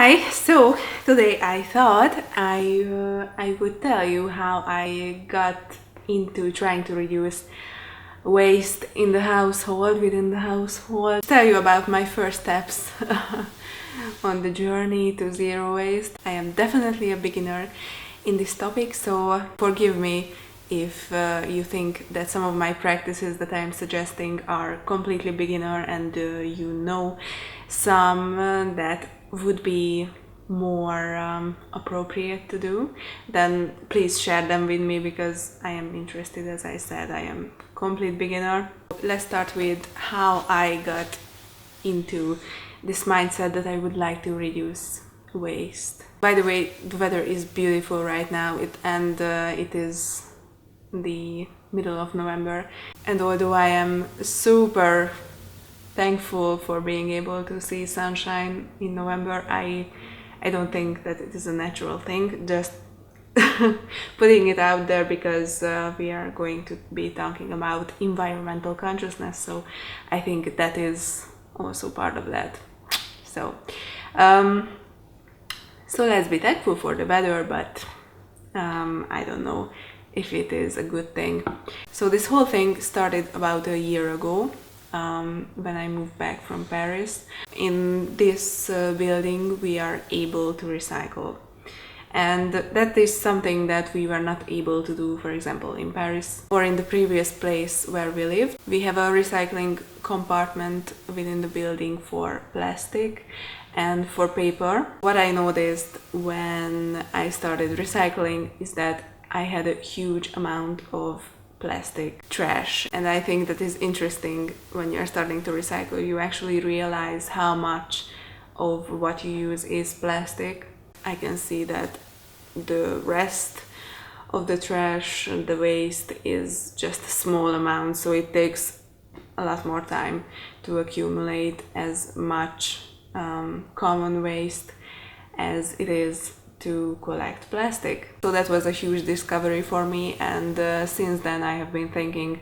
Hi, so today I thought I would tell you how I got into trying to reduce waste in the household, within the household. Tell you about my first steps on the journey to zero waste. I am definitely a beginner in this topic, so forgive me if you think that some of my practices that I'm suggesting are completely beginner and you know some that would be more appropriate to do, then please share them with me because I am interested. As I said, I am complete beginner. Let's start with how I got into this mindset that I would like to reduce waste. By the way, the weather is beautiful right now, it is the middle of November, and although I am super thankful for being able to see sunshine in November, I don't think that it is a natural thing, just putting it out there because we are going to be talking about environmental consciousness, so I think that is also part of that. So let's be thankful for the weather, but I don't know if it is a good thing. So this whole thing started about a year ago, when I moved back from Paris. In this building we are able to recycle, and that is something that we were not able to do, for example, in Paris or in the previous place where we lived. We have a recycling compartment within the building for plastic and for paper. What I noticed when I started recycling is that I had a huge amount of plastic trash, and I think that is interesting. When you're starting to recycle, you actually realize how much of what you use is plastic. I can see that the rest of the trash, the waste, is just a small amount, so it takes a lot more time to accumulate as much common waste as it is to collect plastic. So that was a huge discovery for me, and since then I have been thinking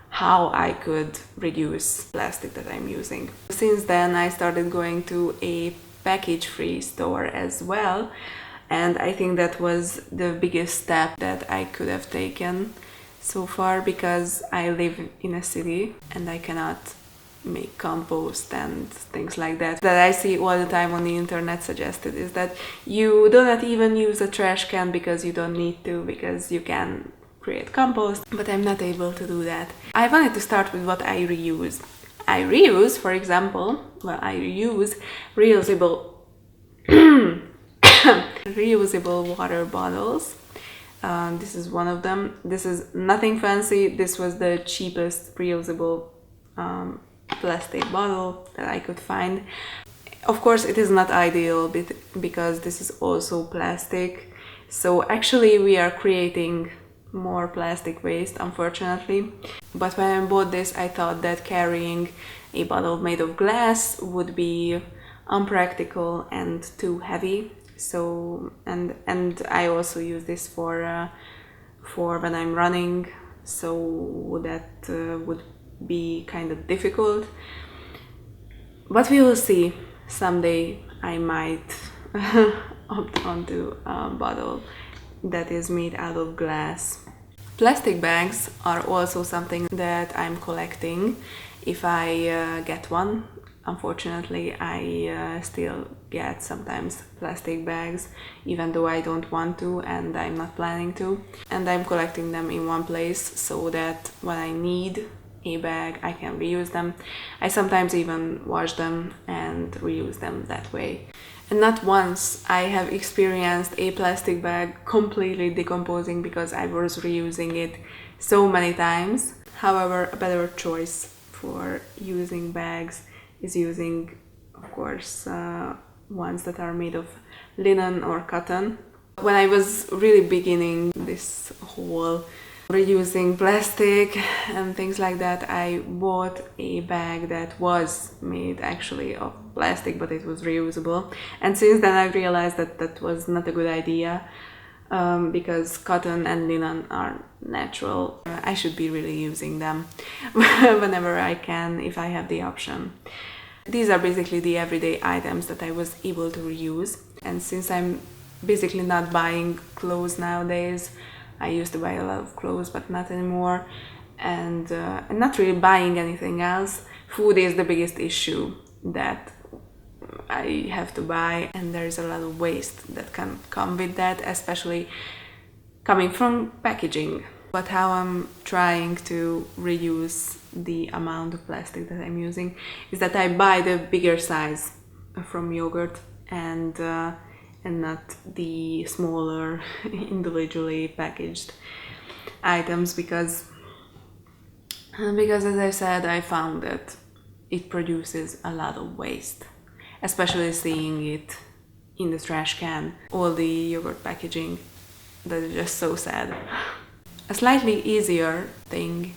how I could reduce plastic that I'm using. Since then I started going to a package-free store as well, and I think that was the biggest step that I could have taken so far, because I live in a city and I cannot make compost and things like that I see all the time on the internet suggested, is that you do not even use a trash can because you don't need to, because you can create compost. But I'm not able to do that. I wanted to start with what I reuse. I reuse, for example, I reuse reusable reusable water bottles. This is one of them. This is nothing fancy. This was the cheapest reusable plastic bottle that I could find. Of course, it is not ideal because this is also plastic. So actually we are creating more plastic waste, unfortunately. But when I bought this, I thought that carrying a bottle made of glass would be unpractical and too heavy. So and I also use this for when I'm running, so that would be kind of difficult. But we will see. Someday I might opt onto a bottle that is made out of glass. Plastic bags are also something that I'm collecting if I get one. Unfortunately, I still get sometimes plastic bags, even though I don't want to and I'm not planning to. And I'm collecting them in one place so that when I need a bag, I can reuse them. I sometimes even wash them and reuse them that way. And not once I have experienced a plastic bag completely decomposing because I was reusing it so many times. However, a better choice for using bags is using, of course, ones that are made of linen or cotton. When I was really beginning this whole reusing plastic and things like that, I bought a bag that was made actually of plastic, but it was reusable. And since then I realized that that was not a good idea, because cotton and linen are natural. I should be really using them whenever I can, if I have the option. These are basically the everyday items that I was able to reuse. And since I'm basically not buying clothes nowadays, I used to buy a lot of clothes, but not anymore, and not really buying anything else. Food is the biggest issue that I have to buy, and there's a lot of waste that can come with that, especially coming from packaging. But how I'm trying to reduce the amount of plastic that I'm using is that I buy the bigger size from yogurt and not the smaller individually packaged items, because as I said, I found that it produces a lot of waste, especially seeing it in the trash can, all the yogurt packaging. That is just so sad. A slightly easier thing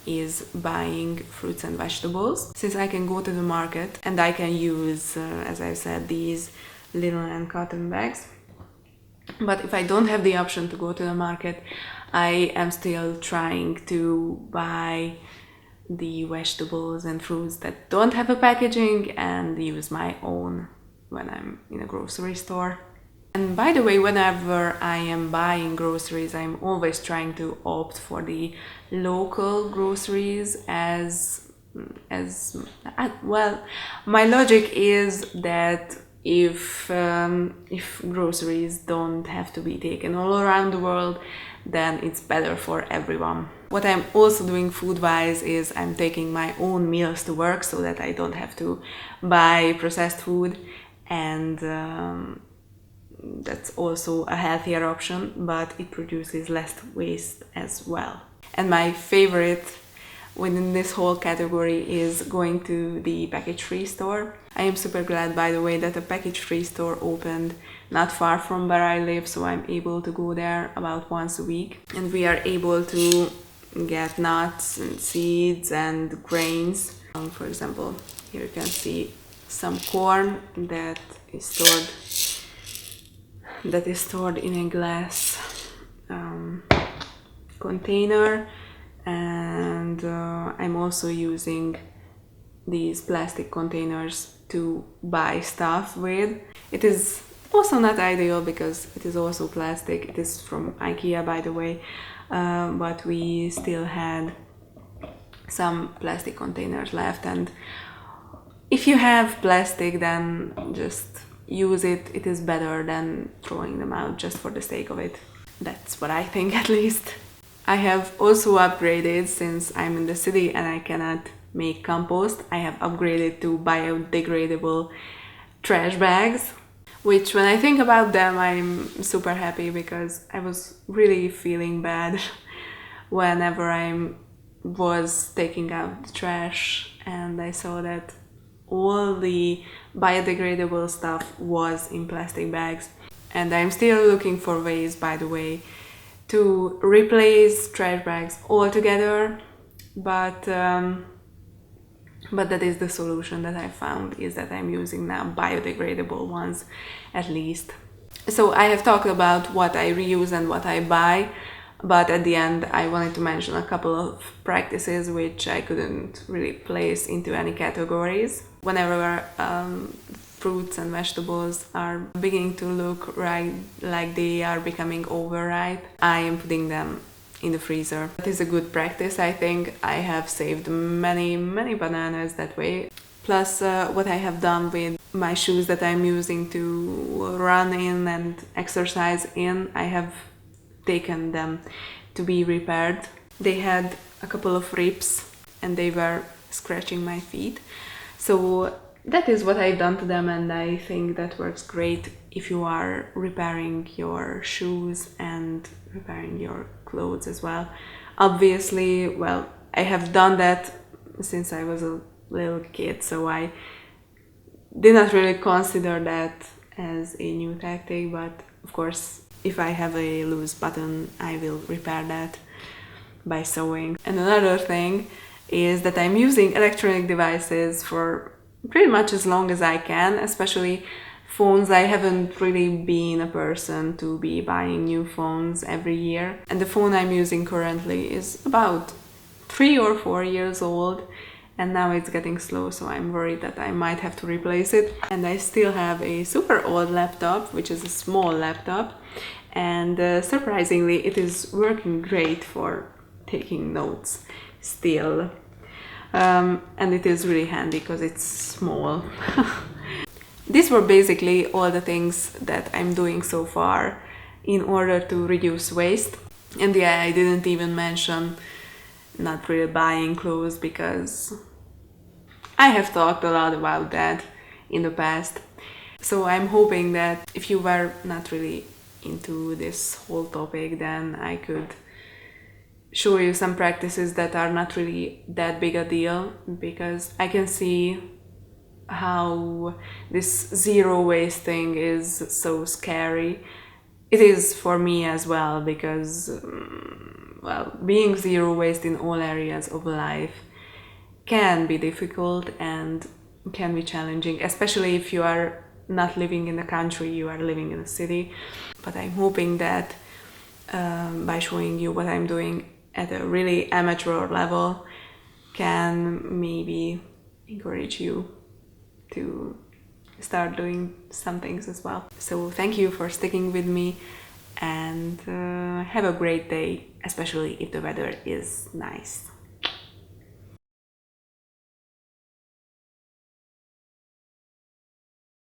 is buying fruits and vegetables, since I can go to the market and I can use, as I said, these linen and cotton bags. But if I don't have the option to go to the market, I am still trying to buy the vegetables and fruits that don't have a packaging and use my own when I'm in a grocery store. And by the way, whenever I am buying groceries, I'm always trying to opt for the local groceries as well. My logic is that if groceries don't have to be taken all around the world, then it's better for everyone. What I'm also doing food-wise is I'm taking my own meals to work so that I don't have to buy processed food, and that's also a healthier option, but it produces less waste as well. And my favorite within this whole category is going to the package-free store. I am super glad, by the way, that a package-free store opened not far from where I live, so I'm able to go there about once a week. And we are able to get nuts and seeds and grains. For example, here you can see some corn that is stored in a glass container, and I'm also using these plastic containers to buy stuff with. It is also not ideal because it is also plastic. It is from IKEA, by the way, but we still had some plastic containers left, and if you have plastic, then just use it. It is better than throwing them out just for the sake of it. That's what I think, at least. I have also upgraded, since I'm in the city and I cannot make compost, I have upgraded to biodegradable trash bags, which when I think about them, I'm super happy, because I was really feeling bad whenever I was taking out the trash and I saw that all the biodegradable stuff was in plastic bags. And I'm still looking for ways, by the way, to replace trash bags altogether, but that is the solution that I found, is that I'm using now biodegradable ones, at least. So I have talked about what I reuse and what I buy, but at the end I wanted to mention a couple of practices which I couldn't really place into any categories. Whenever fruits and vegetables are beginning to look like they are becoming overripe, I am putting them in the freezer. That is a good practice, I think. I have saved many bananas that way. Plus what I have done with my shoes that I'm using to run in and exercise in, I have taken them to be repaired. They had a couple of rips and they were scratching my feet. So that is what I've done to them, and I think that works great if you are repairing your shoes and repairing your clothes as well. Obviously, well, I have done that since I was a little kid, so I did not really consider that as a new tactic, but of course, if I have a loose button, I will repair that by sewing. And another thing is that I'm using electronic devices for pretty much as long as I can, especially phones. I haven't really been a person to be buying new phones every year, and the phone I'm using currently is about 3 or 4 years old, and now it's getting slow, so I'm worried that I might have to replace it. And I still have a super old laptop, which is a small laptop, and surprisingly it is working great for taking notes still. And it is really handy because it's small. These were basically all the things that I'm doing so far in order to reduce waste. And yeah, I didn't even mention not really buying clothes, because I have talked a lot about that in the past. So I'm hoping that if you were not really into this whole topic, then I could show you some practices that are not really that big a deal, because I can see how this zero waste thing is so scary. It is for me as well, because well, being zero waste in all areas of life can be difficult and can be challenging, especially if you are not living in the country, you are living in a city. But I'm hoping that by showing you what I'm doing at a really amateur level can maybe encourage you to start doing some things as well. So thank you for sticking with me, and have a great day, especially if the weather is nice.